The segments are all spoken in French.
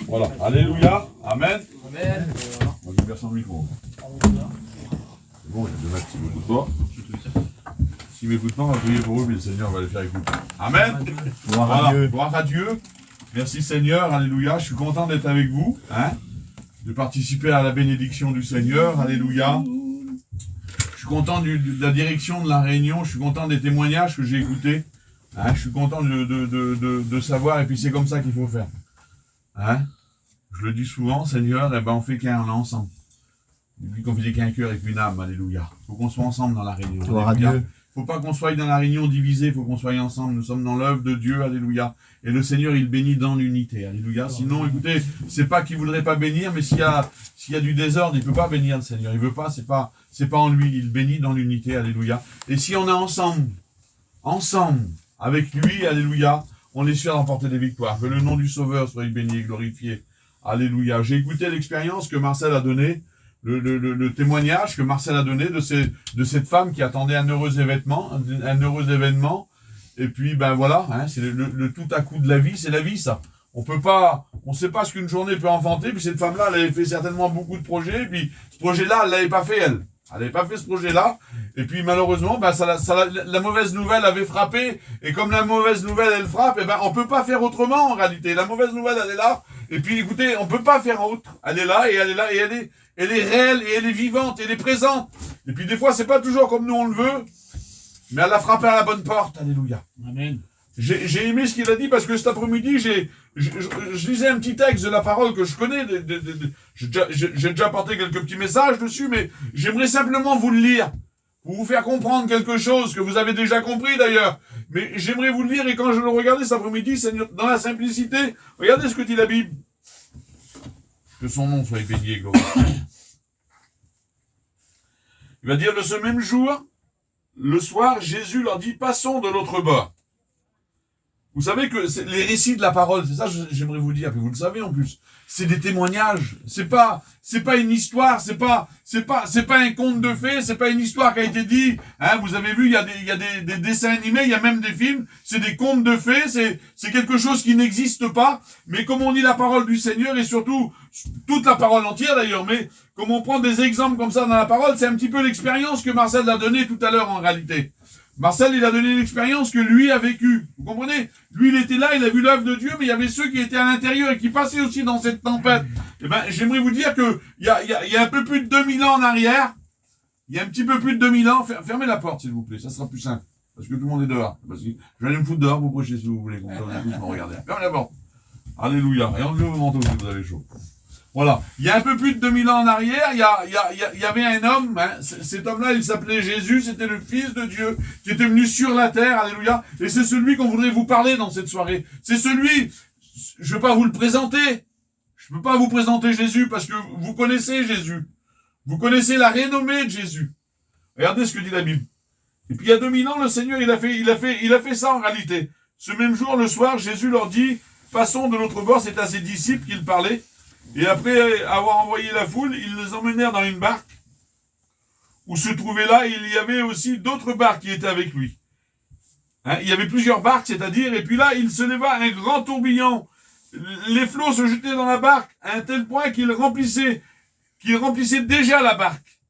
Voilà. Alléluia. Amen. Amen. Moi, je vais faire sans micro. C'est bon, il y a deux mecs qui m'écoutent pas. S'ils m'écoutent pas, on va prier pour eux, mais le Seigneur va les faire écouter. Amen. Gloire à Voilà. Dieu. Gloire à Dieu. Merci Seigneur. Alléluia. Je suis content d'être avec vous. Hein, de participer à la bénédiction du Seigneur. Alléluia. Je suis content de la direction de la réunion. Je suis content des témoignages que j'ai écoutés. Hein, je suis content de savoir. Et puis c'est comme ça qu'il faut faire. Hein, je le dis souvent, Seigneur, eh ben on fait qu'un ensemble. Depuis qu'on faisait qu'un cœur et qu'une âme, alléluia. Il faut qu'on soit ensemble dans la réunion. Gloire à Dieu. Il ne faut pas qu'on soit dans la réunion divisée, il faut qu'on soit ensemble. Nous sommes dans l'œuvre de Dieu, alléluia. Et le Seigneur, il bénit dans l'unité, alléluia. Sinon, écoutez, c'est pas qu'il voudrait pas bénir, mais s'il y a du désordre, il peut pas bénir le Seigneur. Il veut pas, c'est pas en lui. Il bénit dans l'unité, alléluia. Et si on est ensemble, avec lui, alléluia, on est sûr d'emporter des victoires. Que le nom du Sauveur soit béni et glorifié. Alléluia. J'ai écouté l'expérience que Marcel a donnée, le témoignage que Marcel a donné de cette femme qui attendait un heureux événement. Et puis, ben voilà, hein, c'est le tout à coup de la vie, c'est la vie, ça. On sait pas ce qu'une journée peut enfanter, puis cette femme-là, elle avait fait certainement beaucoup de projets, et puis ce projet-là, elle l'avait pas fait, elle. Elle n'avait pas fait ce projet-là, et puis malheureusement, ben la mauvaise nouvelle avait frappé, et comme la mauvaise nouvelle, elle frappe, et ben on peut pas faire autrement en réalité. La mauvaise nouvelle, elle est là, et puis écoutez, on peut pas faire autre. Elle est là, et elle est réelle, et elle est vivante, et elle est présente. Et puis des fois, c'est pas toujours comme nous on le veut, mais elle a frappé à la bonne porte, alléluia. Amen. J'ai aimé ce qu'il a dit parce que cet après-midi, je lisais un petit texte de la parole que je connais. J'ai déjà apporté quelques petits messages dessus, mais j'aimerais simplement vous le lire pour vous faire comprendre quelque chose que vous avez déjà compris d'ailleurs. Mais j'aimerais vous le lire et quand je le regardais cet après-midi, dans la simplicité, regardez ce que dit la Bible. Que son nom soit béni et glorifié. Il va dire de ce même jour, le soir, Jésus leur dit, passons de l'autre bord. Vous savez que les récits de la parole, c'est ça que j'aimerais vous dire, puis vous le savez en plus, c'est des témoignages. C'est pas une histoire, c'est pas un conte de fées, c'est pas une histoire qui a été dit. Hein, vous avez vu, il y a des dessins animés, il y a même des films. C'est des contes de fées, c'est quelque chose qui n'existe pas. Mais comme on dit la parole du Seigneur et surtout toute la parole entière d'ailleurs, mais comme on prend des exemples comme ça dans la parole, c'est un petit peu l'expérience que Marcel a donnée tout à l'heure en réalité. Marcel, il a donné l'expérience que lui a vécue. Vous comprenez? Lui, il était là, il a vu l'œuvre de Dieu, mais il y avait ceux qui étaient à l'intérieur et qui passaient aussi dans cette tempête. Eh ben, j'aimerais vous dire que il y a un peu plus de 2000 ans en arrière, il y a un petit peu plus de 2000 ans, fermez la porte, s'il vous plaît, ça sera plus simple. Parce que tout le monde est dehors. Parce que je vais aller me foutre dehors, vous prêchez si vous voulez, comme ça, on a tous me regarder. Fermez la porte. Alléluia. Et enlevez vos manteaux si vous avez chaud. Voilà. Il y a un peu plus de 2000 ans en arrière, il y avait un homme, hein, cet homme-là, il s'appelait Jésus, c'était le Fils de Dieu, qui était venu sur la terre, alléluia, et c'est celui qu'on voudrait vous parler dans cette soirée. C'est celui, je ne vais pas vous le présenter, je ne peux pas vous présenter Jésus, parce que vous connaissez Jésus. Vous connaissez la renommée de Jésus. Regardez ce que dit la Bible. Et puis il y a 2000 ans, le Seigneur, il a fait ça en réalité. Ce même jour, le soir, Jésus leur dit, passons de l'autre bord, c'est à ses disciples qu'il parlait. Et après avoir envoyé la foule, ils les emmenèrent dans une barque où se trouvait là, il y avait aussi d'autres barques qui étaient avec lui. Hein, il y avait plusieurs barques, c'est-à-dire, et puis là, il se leva un grand tourbillon. Les flots se jetaient dans la barque à un tel point qu'il remplissait déjà la barque.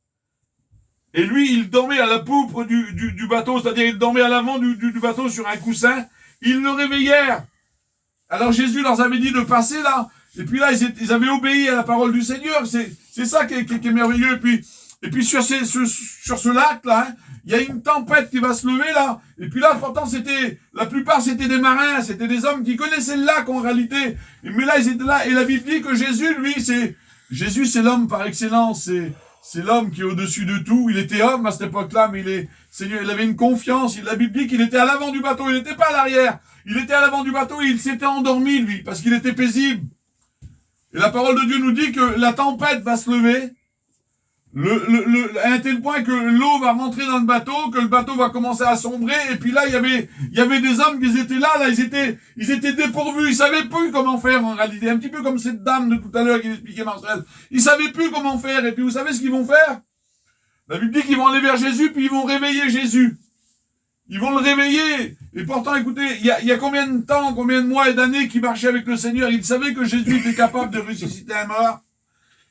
Et lui, il dormait à la poupe du bateau, c'est-à-dire il dormait à l'avant du bateau sur un coussin. Ils le réveillèrent. Alors Jésus leur avait dit de passer là. Et puis là, ils avaient obéi à la parole du Seigneur. C'est ça qui est merveilleux. Et puis sur ce lac là, hein, il y a une tempête qui va se lever là. Et puis là, pourtant la plupart c'était des marins, c'était des hommes qui connaissaient le lac en réalité. Mais là, ils étaient là. Et la Bible dit que Jésus, lui, c'est l'homme par excellence. C'est l'homme qui est au-dessus de tout. Il était homme à cette époque-là, mais Seigneur, il avait une confiance. La Bible dit qu'il était à l'avant du bateau. Il n'était pas à l'arrière. Il était à l'avant du bateau et il s'était endormi lui parce qu'il était paisible. Et la parole de Dieu nous dit que la tempête va se lever, à un tel point que l'eau va rentrer dans le bateau, que le bateau va commencer à sombrer, et puis là, il y avait des hommes qui étaient là, ils étaient dépourvus, ils savaient plus comment faire en réalité, un petit peu comme cette dame de tout à l'heure qui expliquait Marcel. Ils savaient plus comment faire, et puis vous savez ce qu'ils vont faire? La Bible dit qu'ils vont aller vers Jésus, puis ils vont réveiller Jésus. Ils vont le réveiller. Et pourtant, écoutez, il y a combien de temps, combien de mois et d'années qu'ils marchaient avec le Seigneur. Ils savaient que Jésus était capable de ressusciter un mort.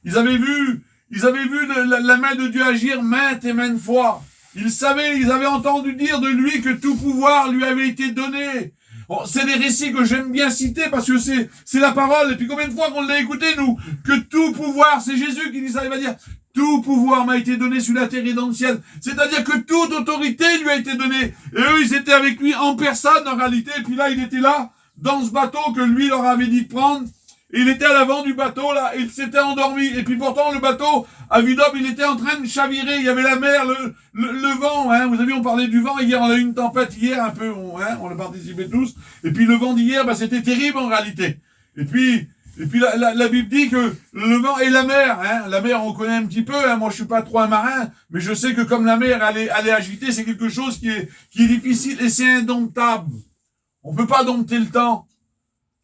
Ils avaient vu la main de Dieu agir maintes et maintes fois. Ils avaient entendu dire de lui que tout pouvoir lui avait été donné. Bon, c'est des récits que j'aime bien citer parce que c'est la parole. Et puis combien de fois qu'on l'a écouté, nous, que tout pouvoir, c'est Jésus qui dit ça, il va dire, tout pouvoir m'a été donné sur la terre et dans le ciel. C'est-à-dire que toute autorité lui a été donnée. Et eux, ils étaient avec lui en personne, en réalité. Et puis là, il était là, dans ce bateau que lui leur avait dit de prendre. Et il était à l'avant du bateau, là, il s'était endormi. Et puis pourtant, le bateau, à vue d'homme, il était en train de chavirer. Il y avait la mer, le vent, hein. Vous avez vu, on parlait du vent. Hier, on a eu une tempête hier, un peu, on a participé tous. Et puis le vent d'hier, c'était terrible, en réalité. Et puis la Bible dit que le vent et la mer, hein. La mer, on connaît un petit peu, hein. Moi, je suis pas trop un marin, mais je sais que comme la mer, elle est agitée, c'est quelque chose qui est difficile et c'est indomptable. On peut pas dompter le temps.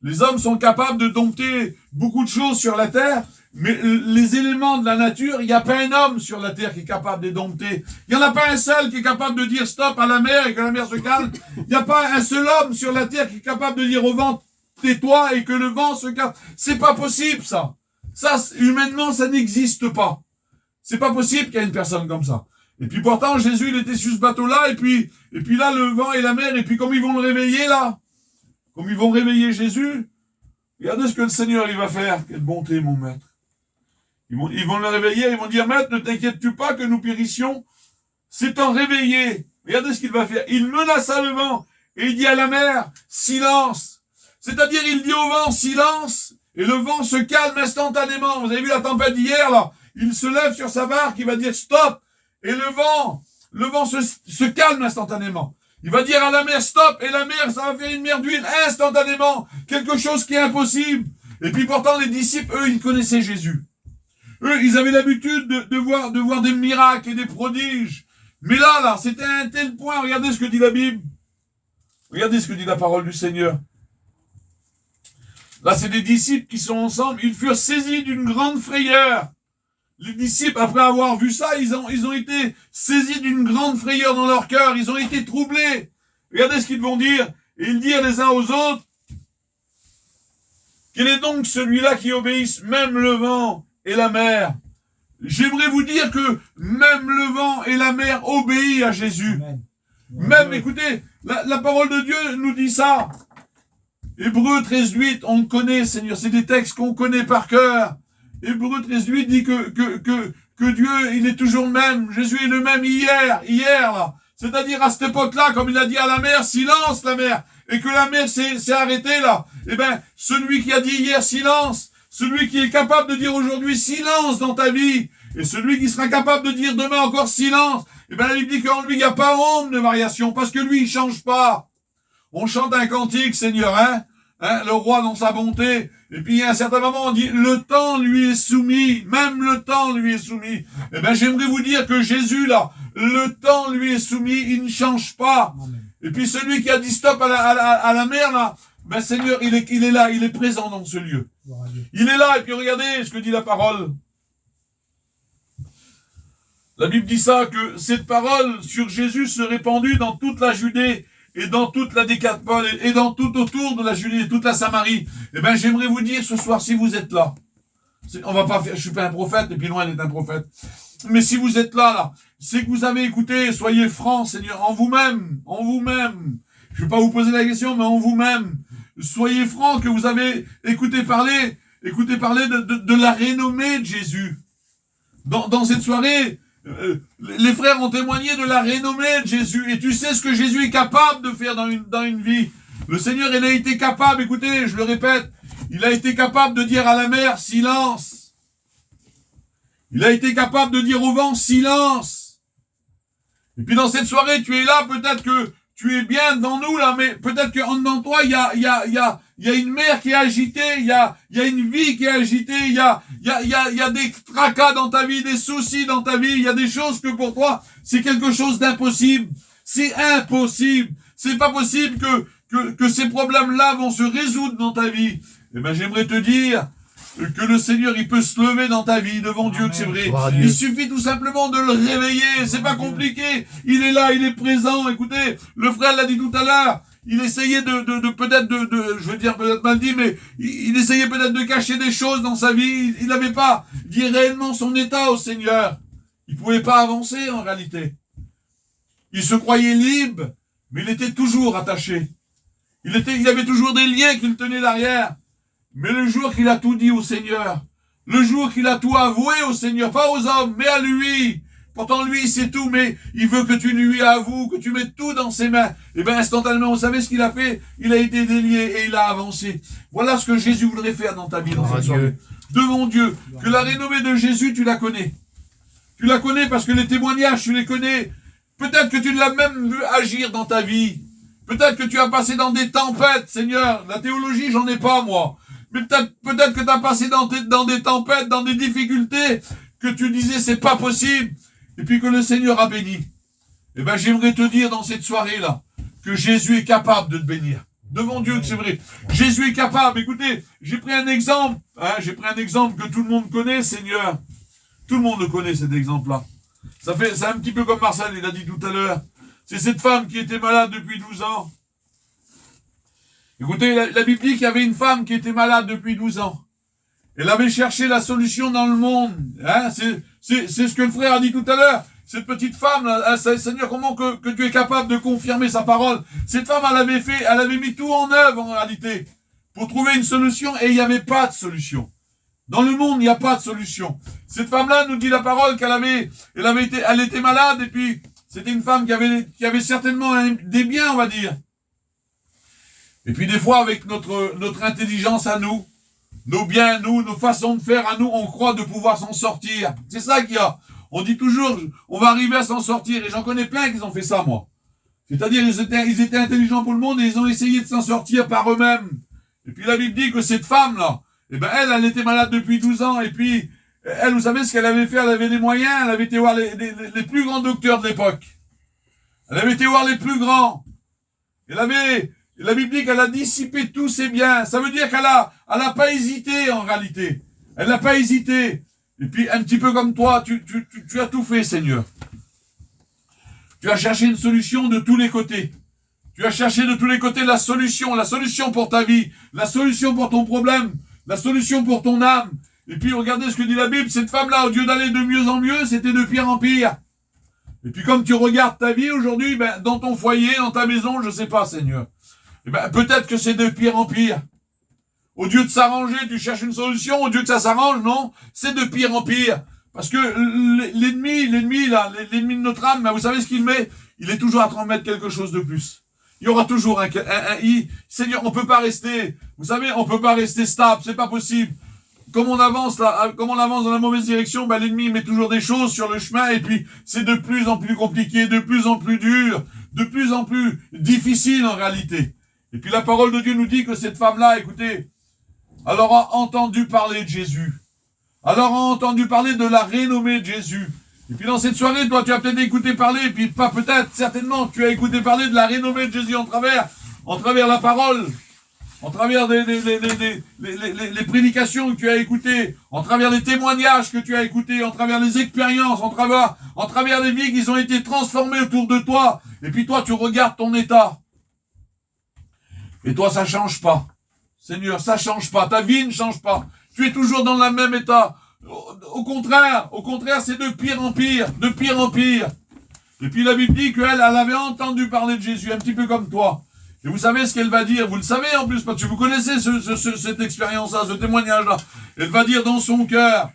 Les hommes sont capables de dompter beaucoup de choses sur la terre, mais les éléments de la nature, il n'y a pas un homme sur la terre qui est capable de les dompter. Il n'y en a pas un seul qui est capable de dire stop à la mer et que la mer se calme. Il n'y a pas un seul homme sur la terre qui est capable de dire au vent tais-toi et que le vent se calme. C'est pas possible, ça. Ça, humainement, ça n'existe pas. C'est pas possible qu'il y ait une personne comme ça. Et puis pourtant, Jésus, il était sur ce bateau-là, et puis là, le vent et la mer, et puis comme ils vont le réveiller, là, comme ils vont réveiller Jésus, regardez ce que le Seigneur, il va faire. Quelle bonté, mon maître. Ils vont le réveiller, ils vont dire, maître, ne t'inquiètes-tu pas que nous périssions? S'étant réveillé, regardez ce qu'il va faire. Il menaça le vent, et il dit à la mer, silence. C'est-à-dire, il dit au vent, silence, et le vent se calme instantanément. Vous avez vu la tempête d'hier, là? Il se lève sur sa barque, il va dire stop, et le vent se calme instantanément. Il va dire à la mer stop, et la mer, ça va faire une mer d'huile instantanément. Quelque chose qui est impossible. Et puis pourtant, les disciples, eux, ils connaissaient Jésus. Eux, ils avaient l'habitude de voir des miracles et des prodiges. Mais là, c'était à un tel point. Regardez ce que dit la Bible. Regardez ce que dit la parole du Seigneur. Là, c'est des disciples qui sont ensemble. Ils furent saisis d'une grande frayeur. Les disciples, après avoir vu ça, ils ont été saisis d'une grande frayeur dans leur cœur. Ils ont été troublés. Regardez ce qu'ils vont dire. Et ils dirent les uns aux autres, quel est donc celui-là qui obéisse même le vent et la mer? J'aimerais vous dire que même le vent et la mer obéissent à Jésus. Amen. Même, écoutez, la parole de Dieu nous dit ça. Hébreux 13:8, on le connaît, Seigneur. C'est des textes qu'on connaît par cœur. Hébreux 13:8 dit que Dieu, il est toujours le même. Jésus est le même hier, là. C'est-à-dire, à cette époque-là, comme il a dit à la mer, silence, la mer. Et que la mer s'est arrêtée, là. Eh ben, celui qui a dit hier silence, celui qui est capable de dire aujourd'hui silence dans ta vie, et celui qui sera capable de dire demain encore silence, eh ben, la Bible dit qu'en lui, il n'y a pas honte de variation, parce que lui, il change pas. On chante un cantique, Seigneur, hein, le roi dans sa bonté. Et puis, à un certain moment, on dit, le temps lui est soumis. Même le temps lui est soumis. Eh ben, j'aimerais vous dire que Jésus, là, le temps lui est soumis. Il ne change pas. Amen. Et puis, celui qui a dit stop à la mer, là, ben, Seigneur, il est là, il est présent dans ce lieu. Il est là. Et puis, regardez ce que dit la parole. La Bible dit ça, que cette parole sur Jésus se répandit dans toute la Judée, et dans toute la Décapole, et dans tout autour de la Judée, toute la Samarie. Eh ben, j'aimerais vous dire ce soir, si vous êtes là, on va pas faire, je suis pas un prophète, et puis loin d'être un prophète. Mais si vous êtes là, c'est que vous avez écouté, soyez francs, Seigneur, en vous-même. Je vais pas vous poser la question, mais en vous-même. Soyez francs que vous avez écouté parler de la renommée de Jésus. Dans cette soirée, les frères ont témoigné de la renommée de Jésus. Et tu sais ce que Jésus est capable de faire dans une vie. Le Seigneur, il a été capable, écoutez, je le répète, il a été capable de dire à la mer, silence. Il a été capable de dire au vent, silence. Et puis dans cette soirée, tu es là, peut-être que tu es bien devant nous, là, mais peut-être qu'en dedans de toi, il y a une mer qui est agitée, il y a une vie qui est agitée, il y a des tracas dans ta vie, des soucis dans ta vie, il y a des choses que pour toi, c'est quelque chose d'impossible. C'est impossible. C'est pas possible que ces problèmes-là vont se résoudre dans ta vie. Eh ben, j'aimerais te dire que le Seigneur, il peut se lever dans ta vie devant Dieu, que c'est vrai. Il suffit tout simplement de le réveiller, c'est pas compliqué. Il est là, il est présent. Écoutez, le frère l'a dit tout à l'heure. Il essayait peut-être je veux dire peut-être mal dit, mais il essayait peut-être de cacher des choses dans sa vie. Il n'avait pas dit réellement son état au Seigneur. Il pouvait pas avancer en réalité. Il se croyait libre, mais il était toujours attaché. Il avait toujours des liens qui le tenaient derrière. Mais le jour qu'il a tout dit au Seigneur, le jour qu'il a tout avoué au Seigneur, pas aux hommes, mais à lui, pourtant lui c'est tout, mais il veut que tu lui avoues, que tu mettes tout dans ses mains, et bien instantanément, vous savez ce qu'il a fait? Il a été délié et il a avancé. Voilà ce que Jésus voudrait faire dans ta vie, dans cette soirée. Devant Dieu, que la renommée de Jésus, tu la connais. Tu la connais parce que les témoignages, tu les connais. Peut-être que tu l'as même vu agir dans ta vie. Peut-être que tu as passé dans des tempêtes, Seigneur. La théologie, j'en ai pas, moi. Mais peut-être que tu as passé dans des tempêtes, dans des difficultés, que tu disais c'est pas possible, et puis que le Seigneur a béni. Eh ben, j'aimerais te dire dans cette soirée-là, que Jésus est capable de te bénir. Devant Dieu que c'est vrai. Jésus est capable. Écoutez, j'ai pris un exemple que tout le monde connaît, Seigneur. Tout le monde le connaît, cet exemple-là. C'est un petit peu comme Marcel, il a dit tout à l'heure. C'est cette femme qui était malade depuis 12 ans. Écoutez, la Bible dit qu'il y avait une femme qui était malade depuis 12 ans. Elle avait cherché la solution dans le monde. Hein, c'est ce que le frère a dit tout à l'heure. Cette petite femme, là, Seigneur, comment que tu es capable de confirmer sa parole? Cette femme, elle avait mis tout en œuvre en réalité pour trouver une solution et il n'y avait pas de solution. Dans le monde, il n'y a pas de solution. Cette femme-là nous dit la parole elle était malade et puis c'était une femme qui avait certainement des biens, on va dire. Et puis des fois, avec notre intelligence à nous, nos biens à nous, nos façons de faire à nous, on croit de pouvoir s'en sortir. C'est ça qu'il y a. On dit toujours, on va arriver à s'en sortir. Et j'en connais plein qui ont fait ça, moi. C'est-à-dire, ils étaient intelligents pour le monde et ils ont essayé de s'en sortir par eux-mêmes. Et puis la Bible dit que cette femme-là, eh ben elle était malade depuis 12 ans. Et puis, elle, vous savez ce qu'elle avait fait? Elle avait des moyens. Elle avait été voir les plus grands docteurs de l'époque. Elle avait été voir les plus grands. La Bible dit qu'elle a dissipé tous ses biens. Ça veut dire qu'elle a pas hésité en réalité. Elle n'a pas hésité. Et puis un petit peu comme toi, tu as tout fait, Seigneur. Tu as cherché une solution de tous les côtés. Tu as cherché de tous les côtés la solution pour ta vie, la solution pour ton problème, la solution pour ton âme. Et puis regardez ce que dit la Bible, cette femme-là, au lieu d'aller de mieux en mieux, c'était de pire en pire. Et puis comme tu regardes ta vie aujourd'hui, dans ton foyer, dans ta maison, je sais pas, Seigneur. Peut-être que c'est de pire en pire. Au lieu de s'arranger, tu cherches une solution. Au lieu que ça s'arrange, non, c'est de pire en pire. Parce que l'ennemi de notre âme, vous savez ce qu'il met? Il est toujours à te remettre quelque chose de plus. Il y aura toujours Seigneur, on peut pas rester. Vous savez, on peut pas rester stable. C'est pas possible. Comme on avance dans la mauvaise direction, l'ennemi met toujours des choses sur le chemin et puis c'est de plus en plus compliqué, de plus en plus dur, de plus en plus difficile en réalité. Et puis la parole de Dieu nous dit que cette femme-là, écoutez, elle aura entendu parler de Jésus. Elle aura entendu parler de la renommée de Jésus. Et puis dans cette soirée, toi, tu as peut-être écouté parler, et puis pas peut-être, certainement, tu as écouté parler de la renommée de Jésus en travers la parole, en travers les prédications que tu as écoutées, en travers les témoignages que tu as écoutés, en travers les expériences, en travers les vies qui ont été transformées autour de toi. Et puis toi, tu regardes ton état. Et toi, ça change pas. Seigneur, ça change pas. Ta vie ne change pas. Tu es toujours dans le même état. Au contraire, c'est de pire en pire, de pire en pire. Et puis la Bible dit qu'elle avait entendu parler de Jésus, un petit peu comme toi. Et vous savez ce qu'elle va dire, vous le savez en plus, parce que vous connaissez cette expérience-là, ce témoignage-là. Elle va dire dans son cœur,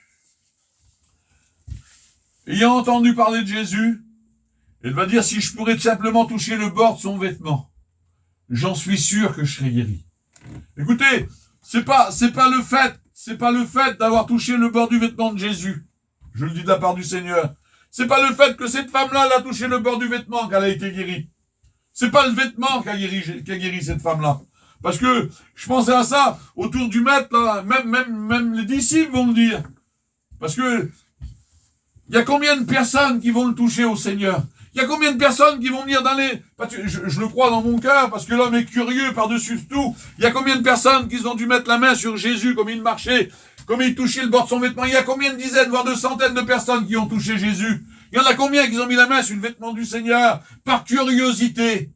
ayant entendu parler de Jésus, elle va dire, si je pourrais simplement toucher le bord de son vêtement, j'en suis sûr que je serai guéri. Écoutez, c'est pas le fait d'avoir touché le bord du vêtement de Jésus. Je le dis de la part du Seigneur. C'est pas le fait que cette femme-là a touché le bord du vêtement qu'elle a été guérie. C'est pas le vêtement qui a guéri cette femme-là. Parce que, je pensais à ça, autour du maître, là, même les disciples vont le dire. Parce que, il y a combien de personnes qui vont le toucher au Seigneur? Il y a combien de personnes qui vont venir dans les... Je le crois dans mon cœur, parce que l'homme est curieux par-dessus tout. Il y a combien de personnes qui ont dû mettre la main sur Jésus comme il marchait? comme il touchait le bord de son vêtement. Il y a combien de dizaines, voire de centaines de personnes qui ont touché Jésus? Il y en a combien qui ont mis la main sur le vêtement du Seigneur? Par curiosité.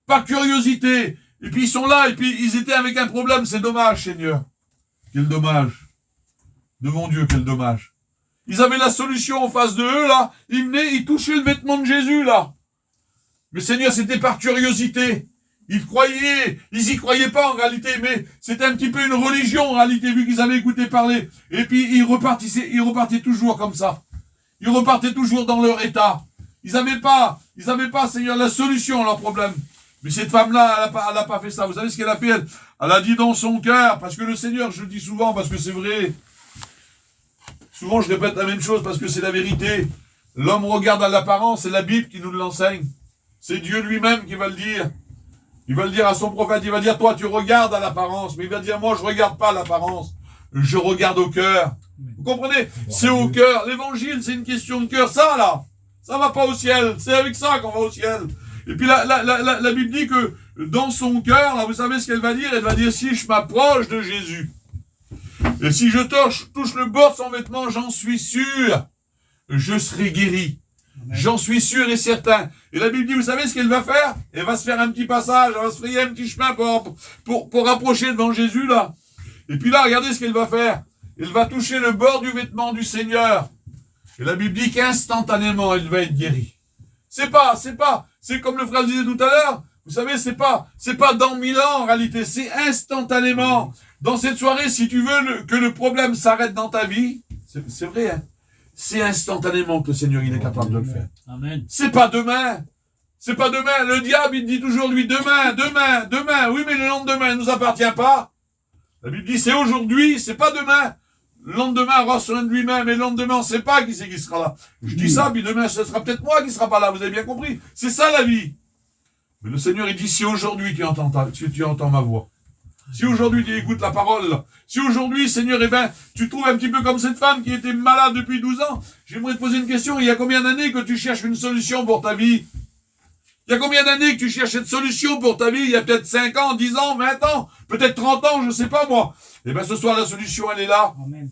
Par curiosité. Et puis ils sont là, et puis ils étaient avec un problème. C'est dommage, Seigneur. Quel dommage. Devant Dieu, quel dommage. Ils avaient la solution en face de eux, là. Ils venaient, ils touchaient le vêtement de Jésus, là. Mais Seigneur, c'était par curiosité. Ils y croyaient pas en réalité, mais c'était un petit peu une religion en réalité, vu qu'ils avaient écouté parler. Et puis ils repartaient toujours comme ça. Ils repartaient toujours dans leur état. Ils n'avaient pas, Seigneur, la solution à leur problème. Mais cette femme-là, elle a pas fait ça. Vous savez ce qu'elle a fait? Elle a dit dans son cœur, parce que le Seigneur, je le dis souvent, parce que c'est vrai. Souvent, je répète la même chose, parce que c'est la vérité. L'homme regarde à l'apparence, c'est la Bible qui nous l'enseigne. C'est Dieu lui-même qui va le dire. Il va le dire à son prophète, il va dire, toi, tu regardes à l'apparence. Mais il va dire, moi, je regarde pas à l'apparence. Je regarde au cœur. Vous comprenez? C'est au cœur. L'évangile, c'est une question de cœur. Ça, là, ça va pas au ciel. C'est avec ça qu'on va au ciel. Et puis la Bible dit que dans son cœur, là, vous savez ce qu'elle va dire? Elle va dire, si je m'approche de Jésus, et si je touche le bord de son vêtement, j'en suis sûr, je serai guéri. J'en suis sûr et certain. Et la Bible dit, vous savez ce qu'elle va faire? Elle va se faire un petit passage, elle va se frayer un petit chemin pour approcher devant Jésus, là. Et puis là, regardez ce qu'elle va faire. Elle va toucher le bord du vêtement du Seigneur. Et la Bible dit qu'instantanément, elle va être guérie. C'est comme le frère le disait tout à l'heure. Vous savez, c'est pas dans 1000 ans, en réalité. C'est instantanément. Dans cette soirée, si tu veux que le problème s'arrête dans ta vie, c'est vrai, hein. C'est instantanément que le Seigneur, il est capable de le faire. Amen. C'est pas demain. C'est pas demain. Le diable, il dit toujours, lui, demain. Oui, mais le lendemain, il nous appartient pas. La Bible dit, c'est aujourd'hui, c'est pas demain. Le lendemain aura soin de lui-même, et le lendemain, on sait pas qui c'est qui sera là. Je dis ça, puis demain, ce sera peut-être moi qui sera pas là, vous avez bien compris. C'est ça, la vie. Mais le Seigneur, il dit, si aujourd'hui, tu entends ma voix. Si aujourd'hui tu écoutes la parole, si aujourd'hui, Seigneur, tu trouves un petit peu comme cette femme qui était malade depuis 12 ans, j'aimerais te poser une question. Il y a combien d'années que tu cherches une solution pour ta vie? Il y a combien d'années que tu cherches cette solution pour ta vie? Il y a peut-être 5 ans, 10 ans, 20 ans, peut-être 30 ans, je sais pas moi. Eh bien, ce soir, la solution, elle est là. Amen.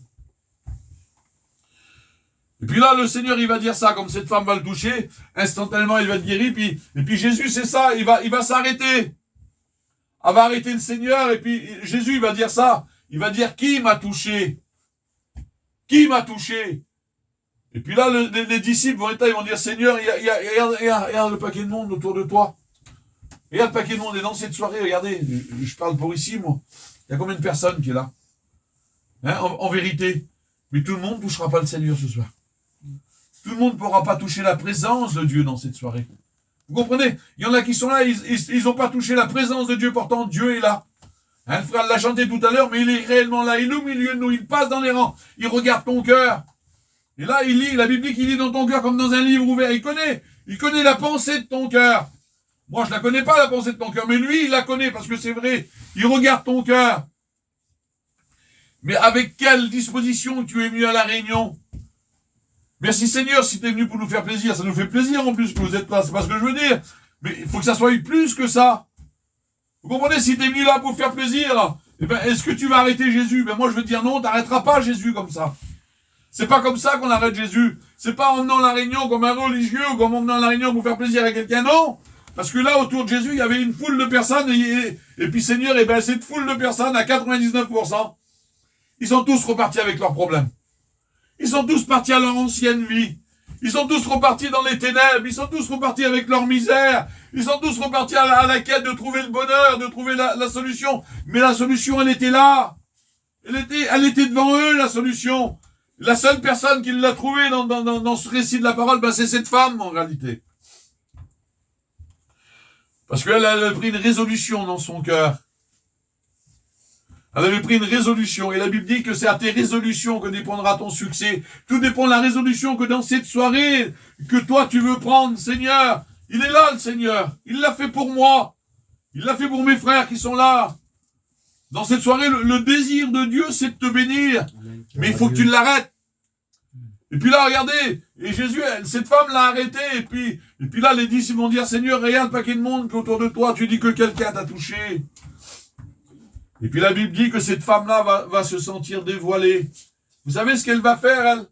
Et puis là, le Seigneur, il va dire ça, comme cette femme va le toucher, instantanément, il va être guéri, et puis Jésus, c'est ça, il va s'arrêter. Elle va arrêter le Seigneur, et puis Jésus, il va dire ça. Il va dire, qui m'a touché? Qui m'a touché? Et puis là, les disciples vont être là, ils vont dire, Seigneur, regarde le paquet de monde autour de toi. Regarde le paquet de monde, et dans cette soirée, regardez, je parle pour ici, moi. Il y a combien de personnes qui est là? Hein, en vérité. Mais tout le monde ne touchera pas le Seigneur ce soir. Tout le monde ne pourra pas toucher la présence de Dieu dans cette soirée. Vous comprenez? Il y en a qui sont là, ils n'ont pas touché la présence de Dieu, pourtant Dieu est là. Hein, le frère l'a chanté tout à l'heure, mais il est réellement là. Il est au milieu de nous, il passe dans les rangs, il regarde ton cœur. Et là, il lit, la Bible dit qu'il lit dans ton cœur comme dans un livre ouvert. Il connaît la pensée de ton cœur. Moi, je la connais pas, la pensée de ton cœur, mais lui, il la connaît, parce que c'est vrai. Il regarde ton cœur. Mais avec quelle disposition tu es venu à la réunion? Merci Seigneur, si tu es venu pour nous faire plaisir, ça nous fait plaisir en plus que vous êtes là, c'est pas ce que je veux dire. Mais il faut que ça soit plus que ça. Vous comprenez, si tu es venu là pour faire plaisir, eh ben, est-ce que tu vas arrêter Jésus? Ben moi je veux dire non, t'arrêteras pas Jésus comme ça. C'est pas comme ça qu'on arrête Jésus. C'est pas en menant la réunion comme un religieux ou comme en menant la réunion pour faire plaisir à quelqu'un, non. Parce que là, autour de Jésus, il y avait une foule de personnes et puis Seigneur, eh ben, cette foule de personnes, à 99%, ils sont tous repartis avec leurs problèmes. Ils sont tous partis à leur ancienne vie. Ils sont tous repartis dans les ténèbres. Ils sont tous repartis avec leur misère. Ils sont tous repartis à la quête de trouver le bonheur, de trouver la solution. Mais la solution, elle était là. Elle était devant eux, la solution. La seule personne qui l'a trouvée dans ce récit de la parole, ben, c'est cette femme, en réalité. Parce qu'elle a pris une résolution dans son cœur. Elle avait pris une résolution, et la Bible dit que c'est à tes résolutions que dépendra ton succès. Tout dépend de la résolution que dans cette soirée, que toi tu veux prendre, Seigneur. Il est là, le Seigneur. Il l'a fait pour moi. Il l'a fait pour mes frères qui sont là. Dans cette soirée, le désir de Dieu, c'est de te bénir. Mais il faut que tu l'arrêtes. Et puis là, regardez, et Jésus, cette femme l'a arrêté, et puis là, les disciples vont dire, Seigneur, regarde le paquet de monde autour de toi, tu dis que quelqu'un t'a touché. Et puis la Bible dit que cette femme-là va se sentir dévoilée. Vous savez ce qu'elle va faire, elle?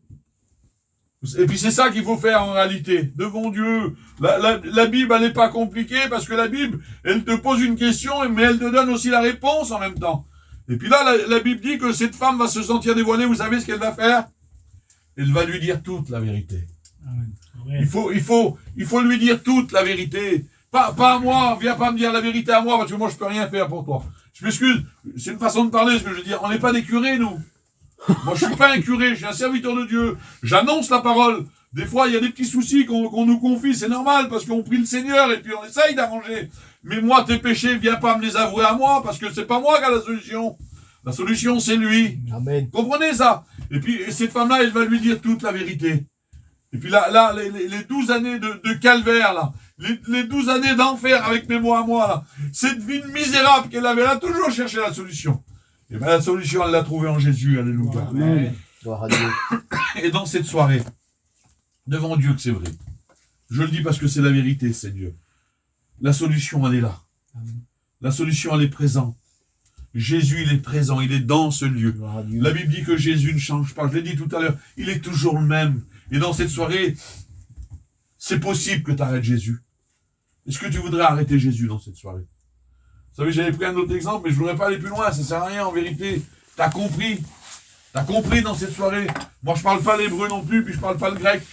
Et puis c'est ça qu'il faut faire en réalité, devant Dieu. La Bible, elle n'est pas compliquée, parce que la Bible, elle te pose une question, mais elle te donne aussi la réponse en même temps. Et puis là, la Bible dit que cette femme va se sentir dévoilée. Vous savez ce qu'elle va faire? Elle va lui dire toute la vérité. Il faut lui dire toute la vérité. Pas à moi, viens pas me dire la vérité à moi, parce que moi je peux rien faire pour toi. Je m'excuse, c'est une façon de parler, ce que je veux dire. On n'est pas des curés, nous. Moi, je suis pas un curé, je suis un serviteur de Dieu. J'annonce la parole. Des fois, il y a des petits soucis qu'on nous confie, c'est normal, parce qu'on prie le Seigneur et puis on essaye d'arranger. Mais moi, tes péchés, viens pas me les avouer à moi, parce que c'est pas moi qui a la solution. La solution, c'est lui. Amen. Comprenez ça? Et puis, cette femme-là, elle va lui dire toute la vérité. Et puis là, les 12 années de calvaire, là, les 12 années d'enfer avec mes mots à moi, là, cette vie misérable qu'elle avait, elle a toujours cherché la solution. Et bien la solution, elle l'a trouvée en Jésus, alléluia. Amen. Gloire à Dieu. Et dans cette soirée, devant Dieu que c'est vrai, je le dis parce que c'est la vérité, c'est Dieu. La solution, elle est là. La solution, elle est présente. Jésus, il est présent, il est dans ce lieu. La Bible dit que Jésus ne change pas. Je l'ai dit tout à l'heure, il est toujours le même. Et dans cette soirée, c'est possible que tu arrêtes Jésus. Est-ce que tu voudrais arrêter Jésus dans cette soirée? Vous savez, j'avais pris un autre exemple, mais je ne voudrais pas aller plus loin, ça ne sert à rien en vérité. T'as compris. T'as compris dans cette soirée. Moi, je ne parle pas l'hébreu non plus, puis je ne parle pas le grec.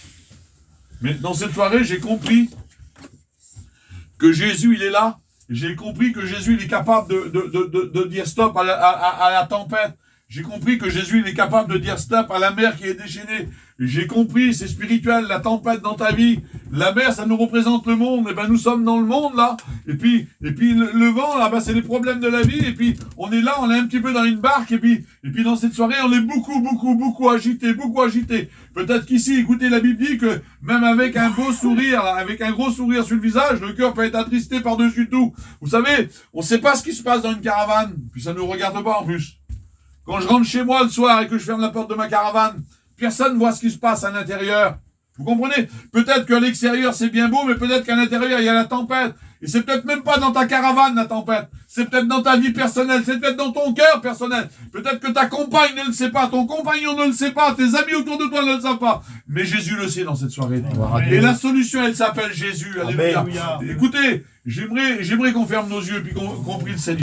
Mais dans cette soirée, j'ai compris que Jésus, il est là. J'ai compris que Jésus, il est capable de dire stop à la tempête. J'ai compris que Jésus, il est capable de dire stop à la mer qui est déchaînée. J'ai compris, c'est spirituel, la tempête dans ta vie. La mer, ça nous représente le monde. Et ben, nous sommes dans le monde, là. Et puis le vent, là, ben, c'est les problèmes de la vie. Et puis, on est là, on est un petit peu dans une barque. Et puis dans cette soirée, on est beaucoup agité, Peut-être qu'ici, écoutez, la Bible dit que même avec un beau sourire, là, avec un gros sourire sur le visage, le cœur peut être attristé par-dessus tout. Vous savez, on sait pas ce qui se passe dans une caravane. Puis ça nous regarde pas, en plus. Quand je rentre chez moi le soir et que je ferme la porte de ma caravane, personne ne voit ce qui se passe à l'intérieur. Vous comprenez? Peut-être qu'à l'extérieur c'est bien beau, mais peut-être qu'à l'intérieur il y a la tempête. Et c'est peut-être même pas dans ta caravane la tempête. C'est peut-être dans ta vie personnelle. C'est peut-être dans ton cœur personnel. Peut-être que ta compagne ne le sait pas. Ton compagnon ne le sait pas. Tes amis autour de toi ne le savent pas. Mais Jésus le sait dans cette soirée. Amen. Et la solution, elle s'appelle Jésus. Alléluia. Amen. Écoutez, j'aimerais qu'on ferme nos yeux puis qu'on prie le Seigneur.